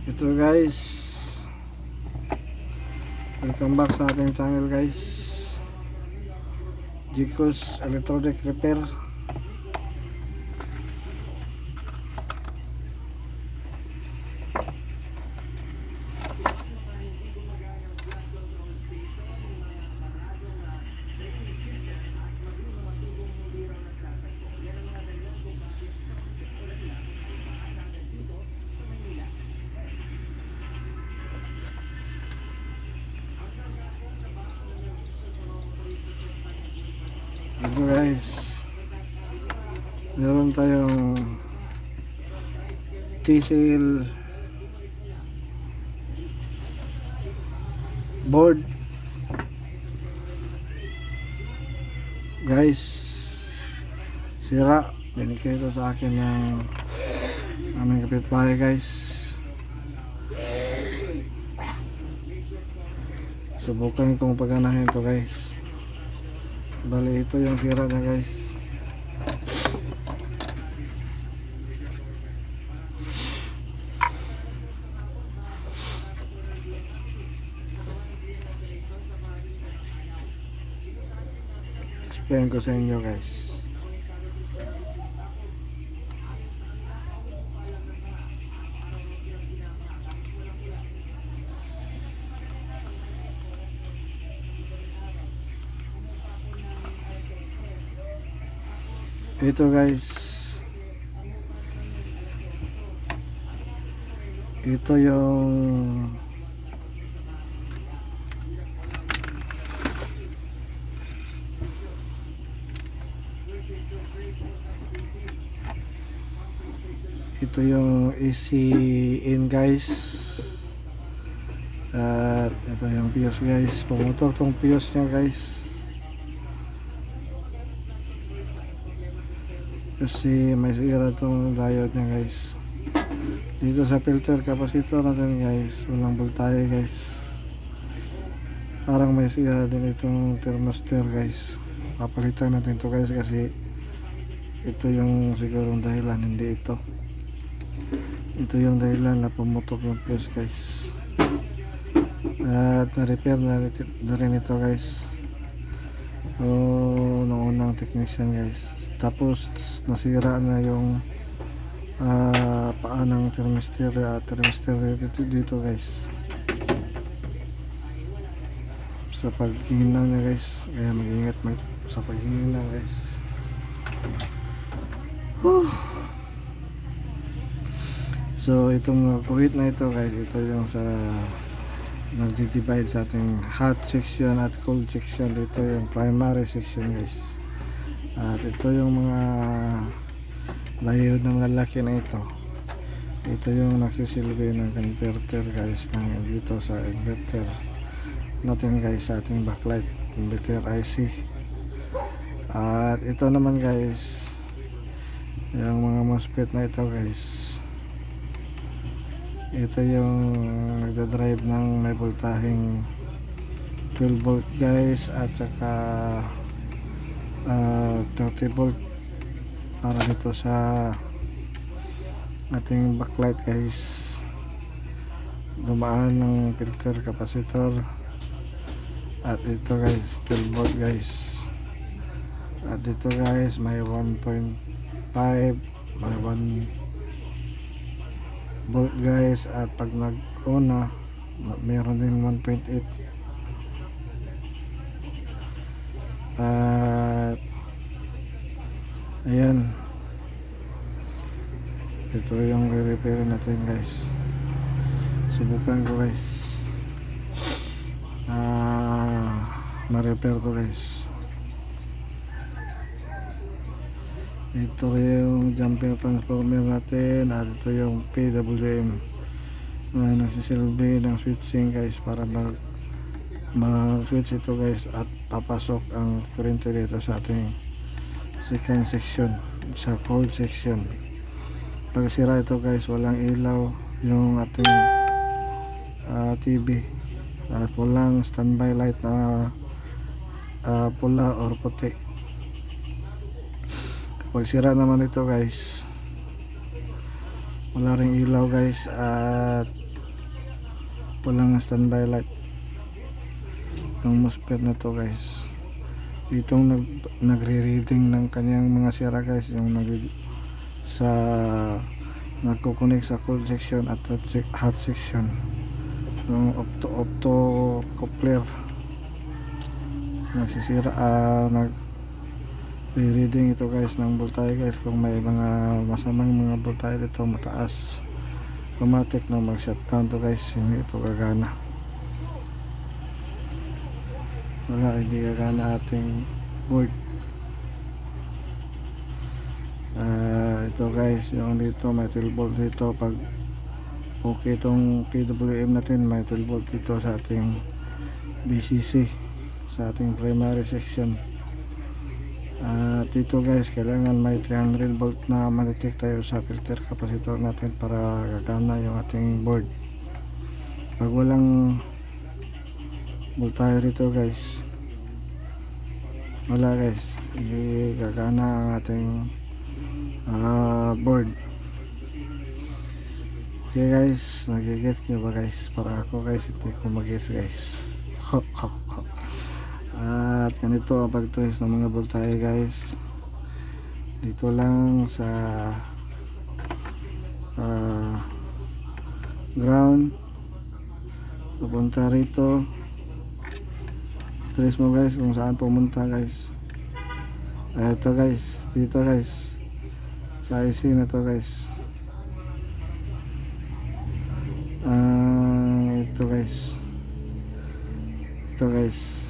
Ito guys, welcome back sa ating channel guys, Jicos Electronic Repair. Ito guys, meron tayong T-seal board guys, sira. Binigay ito sa akin ng aming kapitbahay guys. Subukan kong paganahin ito guys. Bali ito yung sira na guys. Explain ko sa inyo guys. Ito guys, ito yung AC in guys, at ito yung fuse guys. Pumutok tong fuse nya guys kasi may sira tong diode nya guys. Dito sa filter capacitor natin guys, walang voltahe guys. Parang may sira din itong thermistor guys. Papalitan natin to guys kasi ito yung sigurong dahilan, hindi ito. Ito yung dahilan na pumutok yung fuse guys. At na-repair na rin ito guys. Nung unang technician guys. Tapos nasira na yung paa ng thermistor dito guys, sa paghihina niya guys. Kaya mag-ingat sa paghihina guys. So itong kuwit na ito guys, ito yung sa nagdi-divide sa ating hot section at cold section. Dito yung primary section guys. At ito yung mga diode ng lalaki na ito. Ito yung nagsisilbi ng converter guys, ng dito sa inverter natin guys, sa ating backlight inverter IC. At ito naman guys, yung mga MOSFET na ito guys. Ito yung nagdadrive ng may voltaheng 12 volt guys, at saka 30 volt para dito sa ating backlight guys. Dumaan ng filter capacitor. At ito guys, 12 volt guys. At dito guys, may 1.5, may 1 volt guys. At pag nag-on na, meron din 1.8. At ayan, ito yung re-repair natin guys. Subukan ko guys ma-repair ko guys. Ito yung jumper transformer natin, at ito yung PWM na nagsisilbi ng switching guys, para mag-switch ito guys at papasok ang kurente dito sa ating second section, sa cold section. Pag sira ito guys, walang ilaw yung ating TV, at walang standby light na pula or puti. Kapag sira naman ito guys, wala ring ilaw guys, at walang standby light itong MOSFET na to guys. Itong nagre-reading ng kanyang mga sira guys, yung sa nagko-connect sa cold section at hot section, yung opto coupler nagsisira, nag-reading ito guys ng voltahe guys. Kung may mga masamang mga voltahe dito mataas, automatic na mag-shutdown to guys, hindi ito gagana. Wala, hindi gagana ating board. Ito guys, yung dito may 12 volt dito. Pag okay itong PWM natin, may 12 volt dito sa ating BCC, sa ating primary section. Dito guys, kailangan may 300 volt na ma-detect tayo sa filter capacitor natin para gagana yung ating board. Pag walang voltahe dito guys, wala guys, hindi gagana ang ating board. Okay guys, nagigets nyo ba guys? Para ako guys, hindi ko mag-gets guys. At ganito ang pag-trace ng mga voltahe guys. Dito lang sa ground, pupunta rito, trace mo guys kung saan pumunta guys. Ito guys, dito guys sa IC na to guys. Ito guys,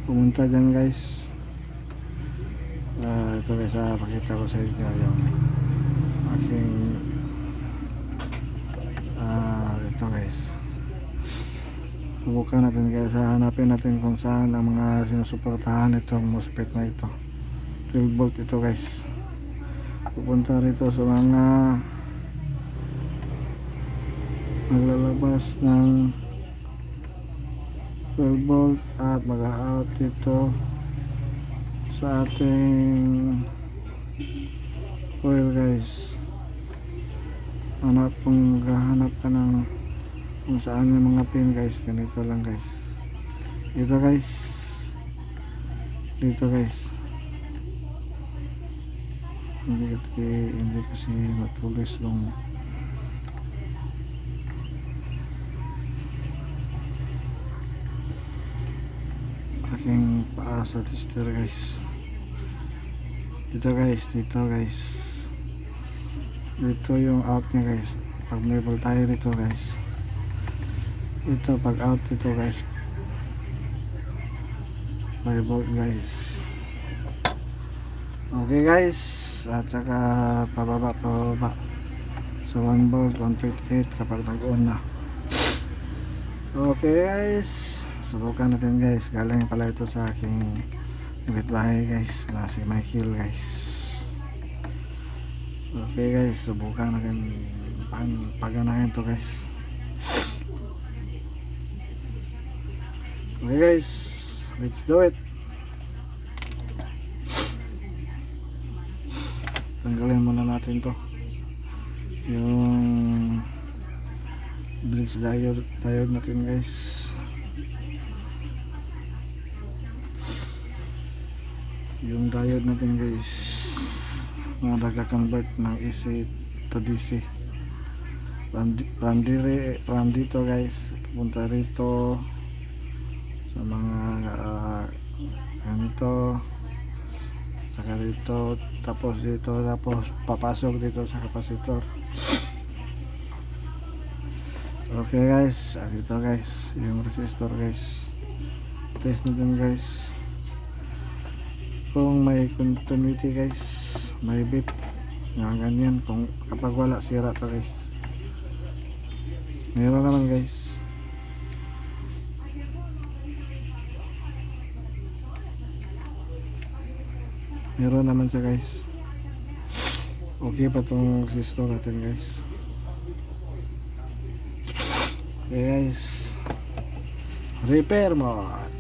pumunta dyan guys. Ito guys, pakita ko sa inyo yung aking ito guys. Subukan natin guys, hanapin natin kung saan ang mga sinusuportahan itong MOSFET na ito. 12 volt ito guys. Pupunta rito sa mga maglalabas ng 12 volt at mag-out dito sa ating coil guys. Kung gahanap ka ng kung saan yung mga pin guys, ganito lang guys. Dito guys, dito guys. Hindi kasi matulis yung aking paa sa tester guys. Dito guys, dito yung out nya guys. Pag may voltahe dito guys, ito pag out dito guys, 5 volt guys. Okay guys, at saka pababa sa 1 volt 1.8 kapag nag-on na. Okay guys, subukan natin guys. Galing pala ito sa aking kapitbahay guys, na si Michael guys. Okay guys, subukan natin paganahin to guys. Okay guys, let's do it. Tanggalin muna natin to, yung bridge diode natin guys. Yung diode natin guys na nagka-convert ng AC to DC from dito guys, pupunta rito sa mga ganito, saka dito, tapos dito, tapos papasok dito sa capacitor. Okay guys, dito guys yung resistor guys. Test natin guys kung may continuity guys, may beep nga ganyan. Kung kapag wala, sira to guys. Meron naman guys. Meron naman siya guys. Okay pa itong resistor natin guys. Okay guys, repair mode.